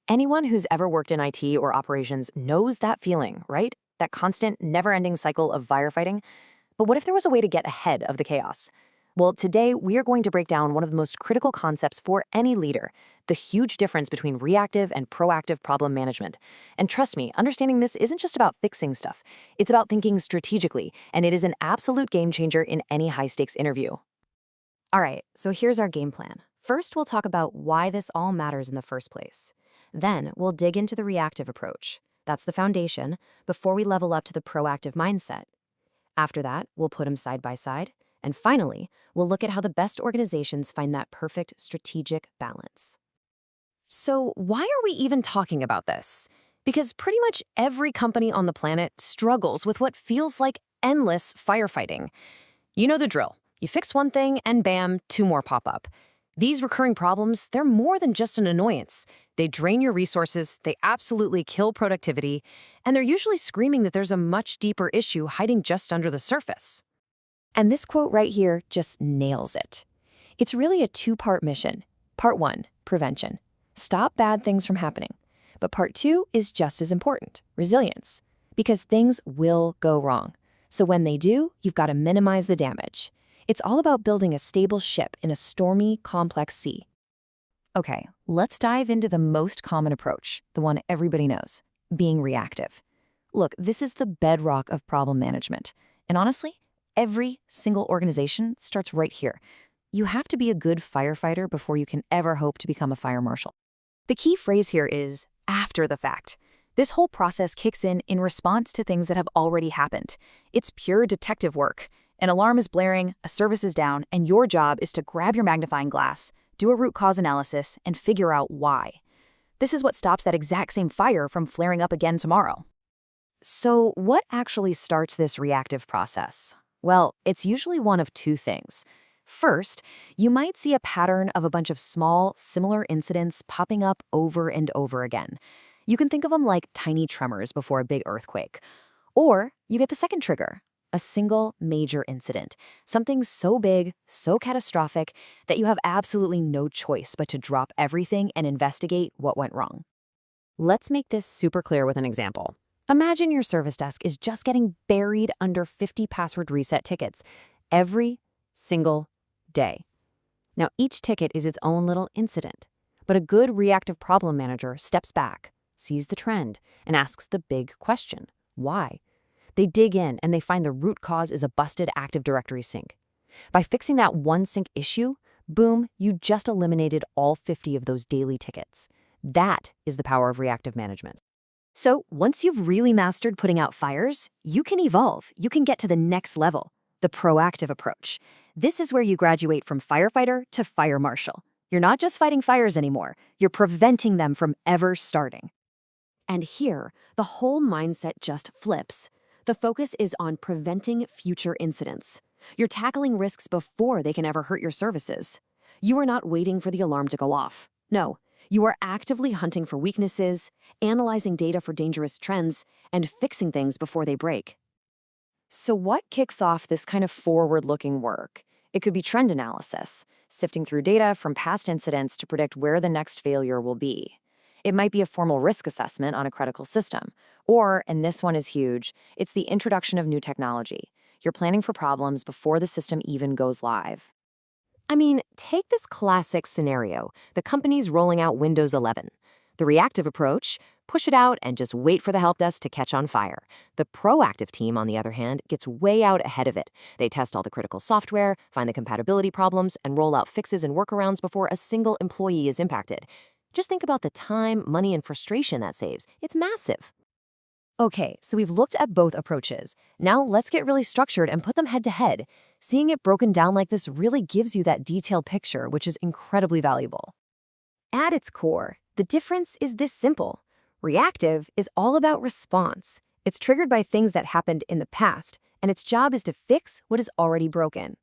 Anyone who's ever worked in IT or operations knows that feeling, right? That constant, never-ending cycle of firefighting. But what if there was a way to get ahead of the chaos? Well, today we are going to break down one of the most critical concepts for any leader, the huge difference between reactive and proactive problem management. And trust me, understanding this isn't just about fixing stuff. It's about thinking strategically, and it is an absolute game changer in any high-stakes interview. All right, so here's our game plan. First, we'll talk about why this all matters in the first place. Then, we'll dig into the reactive approach. That's the foundation before we level up to the proactive mindset. After that, we'll put them side by side. And finally, we'll look at how the best organizations find that perfect strategic balance. So, why are we even talking about this? Because pretty much every company on the planet struggles with what feels like endless firefighting. You know the drill. You fix one thing and bam, two more pop up. These recurring problems, they're more than just an annoyance. They drain your resources, they absolutely kill productivity, and they're usually screaming that there's a much deeper issue hiding just under the surface. And this quote right here just nails it. It's really a two-part mission. Part one, prevention. Stop bad things from happening. But part two is just as important, resilience. Because things will go wrong. So when they do, you've got to minimize the damage. It's all about building a stable ship in a stormy, complex sea. Okay, let's dive into the most common approach, the one everybody knows, being reactive. Look, this is the bedrock of problem management. And honestly, every single organization starts right here. You have to be a good firefighter before you can ever hope to become a fire marshal. The key phrase here is after the fact. This whole process kicks in response to things that have already happened. It's pure detective work. An alarm is blaring, a service is down, and your job is to grab your magnifying glass, do a root cause analysis, and figure out why. This is what stops that exact same fire from flaring up again tomorrow. So what actually starts this reactive process? Well, it's usually one of two things. First, you might see a pattern of a bunch of small, similar incidents popping up over and over again. You can think of them like tiny tremors before a big earthquake. Or you get the second trigger. A single major incident, something so big, so catastrophic, that you have absolutely no choice but to drop everything and investigate what went wrong. Let's make this super clear with an example. Imagine your service desk is just getting buried under 50 password reset tickets every single day. Now, each ticket is its own little incident, but a good reactive problem manager steps back, sees the trend, and asks the big question, why? They dig in and they find the root cause is a busted Active Directory sync. By fixing that one sync issue, boom, you just eliminated all 50 of those daily tickets. That is the power of reactive management. So once you've really mastered putting out fires, you can evolve. You can get to the next level, the proactive approach. This is where you graduate from firefighter to fire marshal. You're not just fighting fires anymore. You're preventing them from ever starting. And here, the whole mindset just flips. The focus is on preventing future incidents. You're tackling risks before they can ever hurt your services. You are not waiting for the alarm to go off. No, you are actively hunting for weaknesses, analyzing data for dangerous trends, and fixing things before they break. So what kicks off this kind of forward-looking work? It could be trend analysis, sifting through data from past incidents to predict where the next failure will be. It might be a formal risk assessment on a critical system. Or, and this one is huge, it's the introduction of new technology. You're planning for problems before the system even goes live. I mean, take this classic scenario. The company's rolling out Windows 11. The reactive approach, push it out and just wait for the help desk to catch on fire. The proactive team, on the other hand, gets way out ahead of it. They test all the critical software, find the compatibility problems, and roll out fixes and workarounds before a single employee is impacted. Just think about the time, money, and frustration that saves. It's massive. Okay, so we've looked at both approaches. Now let's get really structured and put them head to head. Seeing it broken down like this really gives you that detailed picture, which is incredibly valuable. At its core, the difference is this simple. Reactive is all about response. It's triggered by things that happened in the past, and its job is to fix what is already broken.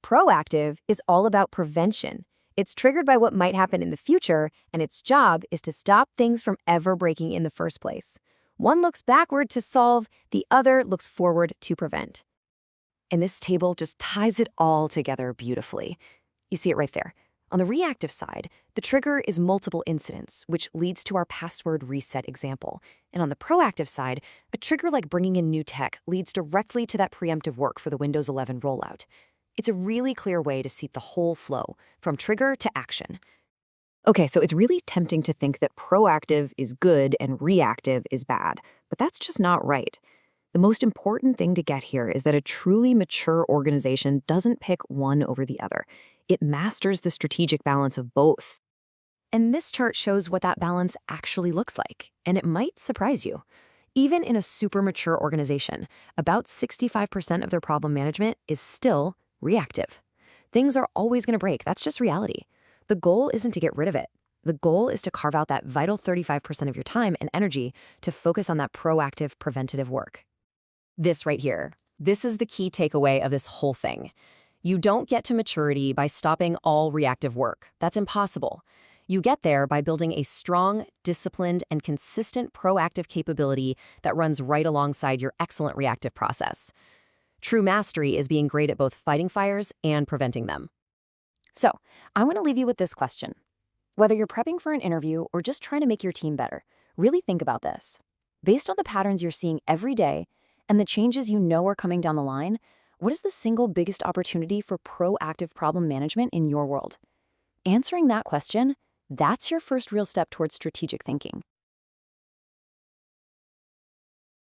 Proactive is all about prevention. It's triggered by what might happen in the future, and its job is to stop things from ever breaking in the first place. One looks backward to solve, the other looks forward to prevent. And this table just ties it all together beautifully. You see it right there. On the reactive side, the trigger is multiple incidents, which leads to our password reset example. And on the proactive side, a trigger like bringing in new tech leads directly to that preemptive work for the Windows 11 rollout. It's a really clear way to see the whole flow, from trigger to action. Okay, so it's really tempting to think that proactive is good and reactive is bad, but that's just not right. The most important thing to get here is that a truly mature organization doesn't pick one over the other. It masters the strategic balance of both. And this chart shows what that balance actually looks like, and it might surprise you. Even in a super mature organization, about 65% of their problem management is still reactive. Things are always going to break. That's just reality. The goal isn't to get rid of it. The goal is to carve out that vital 35% of your time and energy to focus on that proactive, preventative work. This right here, this is the key takeaway of this whole thing. You don't get to maturity by stopping all reactive work. That's impossible. You get there by building a strong, disciplined, and consistent proactive capability that runs right alongside your excellent reactive process. True mastery is being great at both fighting fires and preventing them. So, I want to leave you with this question. Whether you're prepping for an interview or just trying to make your team better, really think about this. Based on the patterns you're seeing every day and the changes you know are coming down the line, what is the single biggest opportunity for proactive problem management in your world? Answering that question, that's your first real step towards strategic thinking.